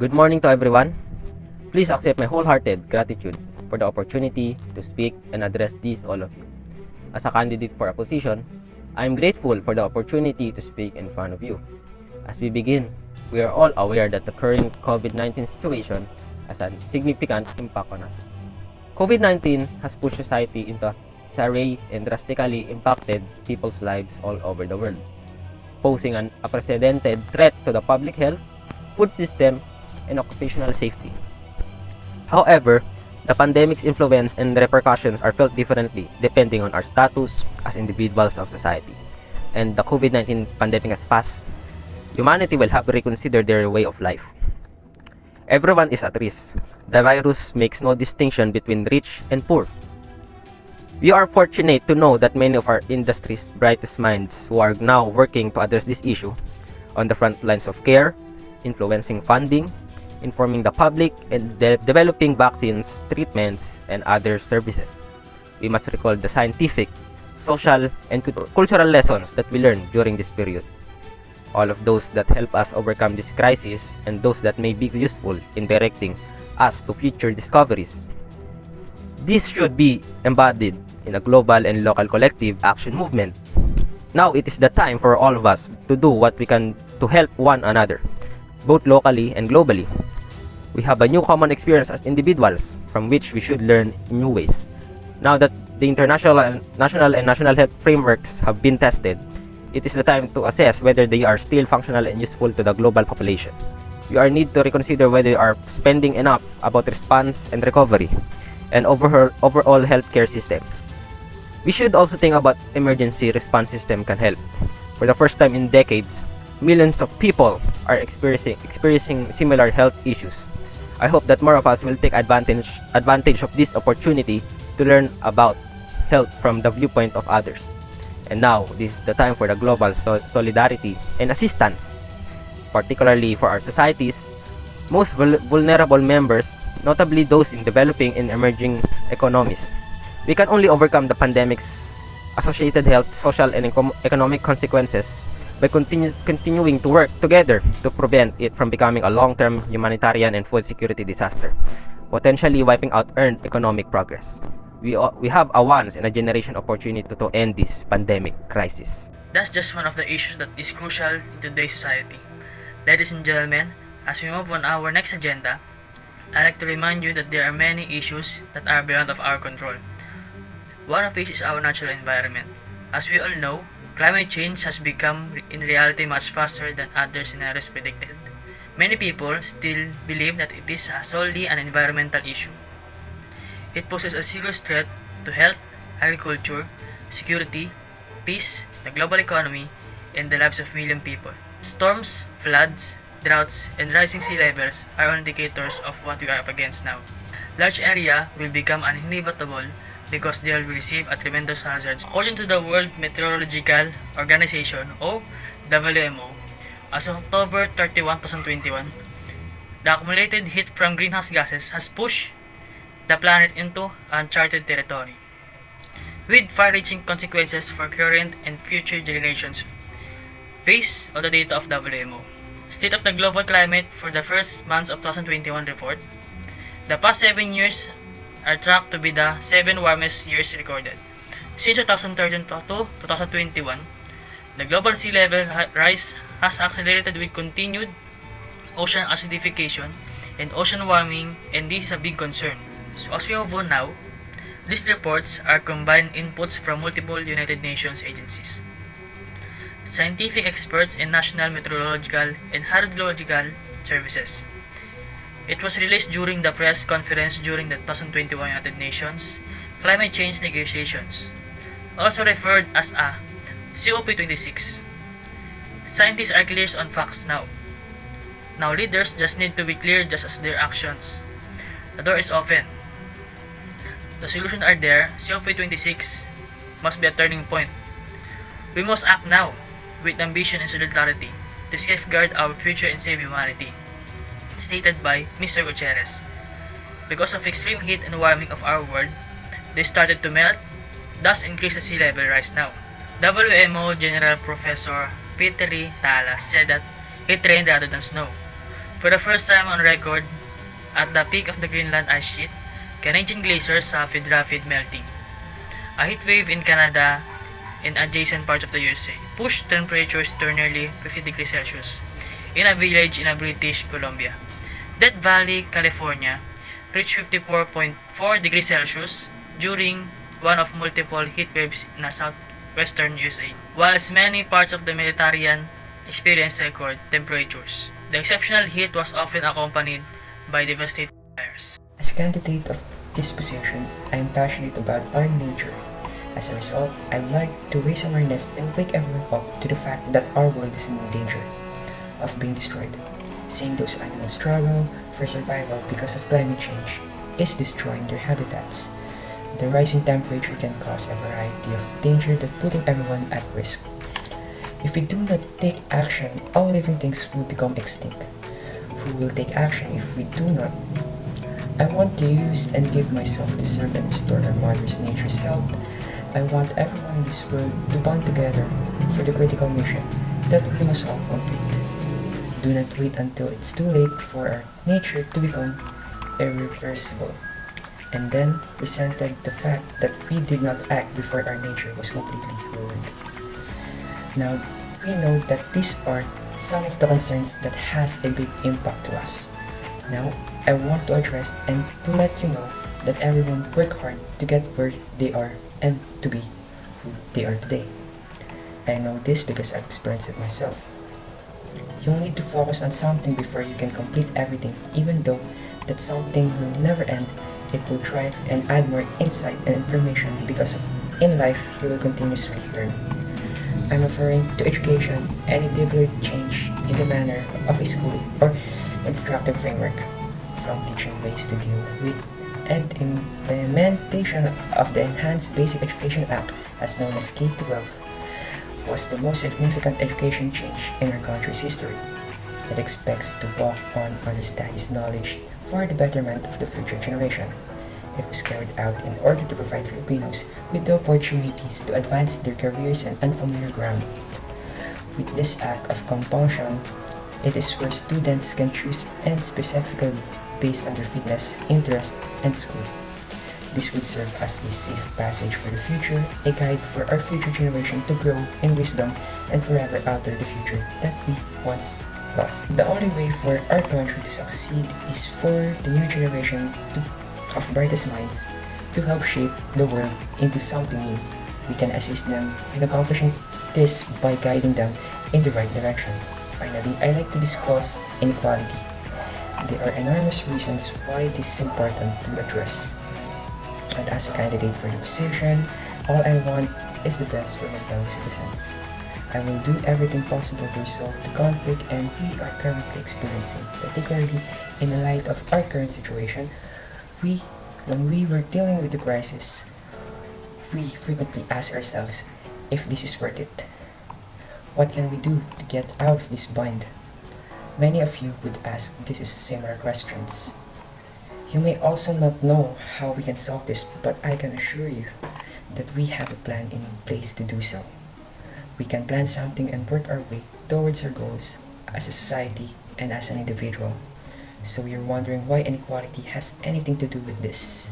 Good morning to everyone. Please accept my wholehearted gratitude for the opportunity to speak and address all of you. As a candidate for a position, I am grateful for the opportunity to speak in front of you. As we begin, we are all aware that the current COVID-19 situation has a significant impact on us. COVID-19 has pushed society into disarray and drastically impacted people's lives all over the world, posing an unprecedented threat to the public health, food system, and occupational safety. However, the pandemic's influence and repercussions are felt differently depending on our status as individuals of society. And the COVID-19 pandemic has passed, humanity will have to reconsider their way of life. Everyone is at risk. The virus makes no distinction between rich and poor. We are fortunate to know that many of our industry's brightest minds who are now working to address this issue on the front lines of care, influencing funding, informing the public, and developing vaccines, treatments, and other services. We must recall the scientific, social, and cultural lessons that we learned during this period. All of those that help us overcome this crisis and those that may be useful in directing us to future discoveries. This should be embodied in a global and local collective action movement. Now it is the time for all of us to do what we can to help one another, both locally and globally. We have a new common experience as individuals from which we should learn in new ways. Now that the international and national health frameworks have been tested, it is the time to assess whether they are still functional and useful to the global population. We are need to reconsider whether we are spending enough about response and recovery and overall healthcare system. We should also think about emergency response system can help. For the first time in decades, millions of people are experiencing similar health issues. I hope that more of us will take advantage of this opportunity to learn about health from the viewpoint of others. And now, this is the time for the global solidarity and assistance, particularly for our society's most vulnerable members, notably those in developing and emerging economies. We can only overcome the pandemic's associated health, social, and economic consequences by continuing to work together to prevent it from becoming a long-term humanitarian and food security disaster, potentially wiping out earned economic progress. We have a once-in-a-generation opportunity to end this pandemic crisis. That's just one of the issues that is crucial in today's society. Ladies and gentlemen, as we move on our next agenda, I'd like to remind you that there are many issues that are beyond of our control. One of which is our natural environment. As we all know, climate change has become in reality much faster than other scenarios predicted. Many people still believe that it is solely an environmental issue. It poses a serious threat to health, agriculture, security, peace, the global economy, and the lives of millions of people. Storms, floods, droughts, and rising sea levels are all indicators of what we are up against now. Large area will become uninhabitable because they will receive a tremendous hazards. According to the World Meteorological Organization, or WMO, as of October 31, 2021, the accumulated heat from greenhouse gases has pushed the planet into uncharted territory, with far-reaching consequences for current and future generations. Based on the data of WMO, State of the Global Climate for the first months of 2021 report, the past 7 years are tracked to be the 7 warmest years recorded. Since 2013 to 2021, the global sea level rise has accelerated with continued ocean acidification and ocean warming, and this is a big concern. So as we move on now, these reports are combined inputs from multiple United Nations agencies, scientific experts, and national meteorological and hydrological services. It was released during the press conference during the 2021 United Nations Climate Change Negotiations, also referred as a COP26. Scientists are clear on facts now. Now leaders just need to be clear just as their actions. The door is open. The solutions are there. COP26 must be a turning point. We must act now with ambition and solidarity to safeguard our future and save humanity, stated by Mr. Gutierrez. Because of extreme heat and warming of our world, they started to melt, thus increase the sea level rise now. WMO General Professor Peter Tala said that it rained rather than snow. For the first time on record, at the peak of the Greenland ice sheet, Canadian glaciers suffered rapid melting. A heat wave in Canada and adjacent parts of the USA pushed temperatures to nearly 50 degrees Celsius in a village in British Columbia. Death Valley, California, reached 54.4 degrees Celsius during one of multiple heat waves in the southwestern USA, whilst many parts of the Mediterranean experienced record temperatures. The exceptional heat was often accompanied by devastating fires. As a candidate of this position, I am passionate about our nature. As a result, I'd like to raise awareness and wake everyone up to the fact that our world is in danger of being destroyed. Seeing those animals struggle for survival because of climate change is destroying their habitats. The rising temperature can cause a variety of danger that putting everyone at risk. If we do not take action, all living things will become extinct. Who will take action if we do not? I want to use and give myself to serve and restore our Mother's Nature's help. I want everyone in this world to bond together for the critical mission that we must all complete. Do not wait until it's too late for our nature to become irreversible, and then resented the fact that we did not act before our nature was completely ruined. Now, we know that these are some of the concerns that has a big impact to us. Now, I want to address and to let you know that everyone work hard to get where they are and to be who they are today. I know this because I've experienced it myself. You'll need to focus on something before you can complete everything, even though that something will never end. It will thrive and add more insight and information because in life you will continuously learn. I'm referring to education and a deliberate change in the manner of a school or instructive framework, from teaching ways to deal with and implementation of the Enhanced Basic Education Act, as known as K-12, was the most significant education change in our country's history. It expects to walk on understands knowledge for the betterment of the future generation. It was carried out in order to provide Filipinos with the opportunities to advance their careers in unfamiliar ground. With this act of compulsion, it is where students can choose and specifically based on their fitness, interest, and school. This would serve as a safe passage for the future, a guide for our future generation to grow in wisdom and forever alter the future that we once lost. The only way for our country to succeed is for the new generation of brightest minds to help shape the world into something new. We can assist them in accomplishing this by guiding them in the right direction. Finally, I like to discuss inequality. There are enormous reasons why this is important to address. And as a candidate for the position, all I want is the best for my fellow citizens. I will do everything possible to resolve the conflict and we are currently experiencing, particularly in the light of our current situation. When we were dealing with the crisis, we frequently ask ourselves if this is worth it. What can we do to get out of this bind? Many of you would ask these similar questions. You may also not know how we can solve this, but I can assure you that we have a plan in place to do so. We can plan something and work our way towards our goals as a society and as an individual. So you're wondering why inequality has anything to do with this.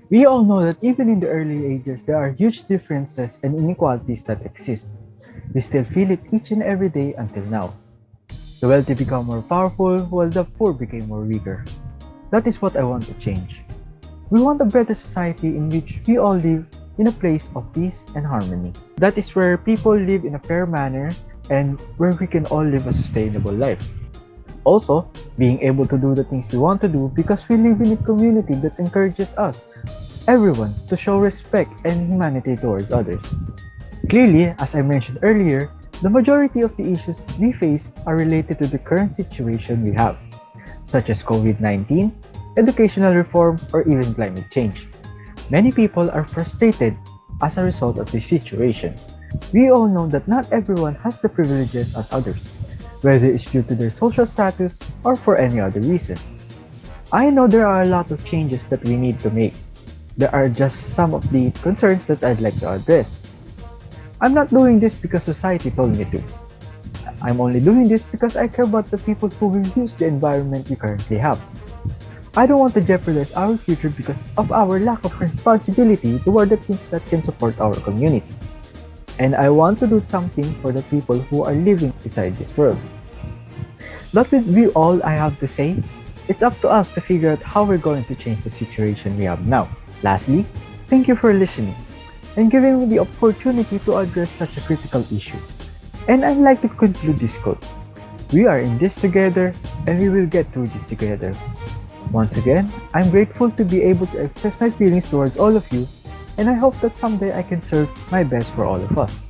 We all know that even in the early ages, there are huge differences and inequalities that exist. We still feel it each and every day until now. The wealthy become more powerful while the poor became more weaker. That is what I want to change. We want a better society in which we all live in a place of peace and harmony. That is where people live in a fair manner and where we can all live a sustainable life. Also, being able to do the things we want to do because we live in a community that encourages us, everyone, to show respect and humanity towards others. Clearly, as I mentioned earlier, the majority of the issues we face are related to the current situation we have, such as COVID-19, educational reform, or even climate change. Many people are frustrated as a result of this situation. We all know that not everyone has the privileges as others, whether it's due to their social status or for any other reason. I know there are a lot of changes that we need to make. There are just some of the concerns that I'd like to address. I'm not doing this because society told me to. I'm only doing this because I care about the people who will use the environment we currently have. I don't want to jeopardize our future because of our lack of responsibility toward the things that can support our community. And I want to do something for the people who are living inside this world. That will be all I have to say. It's up to us to figure out how we're going to change the situation we have now. Lastly, thank you for listening and giving me the opportunity to address such a critical issue. And I'd like to conclude this quote. We are in this together and we will get through this together. Once again, I'm grateful to be able to express my feelings towards all of you, and I hope that someday I can serve my best for all of us.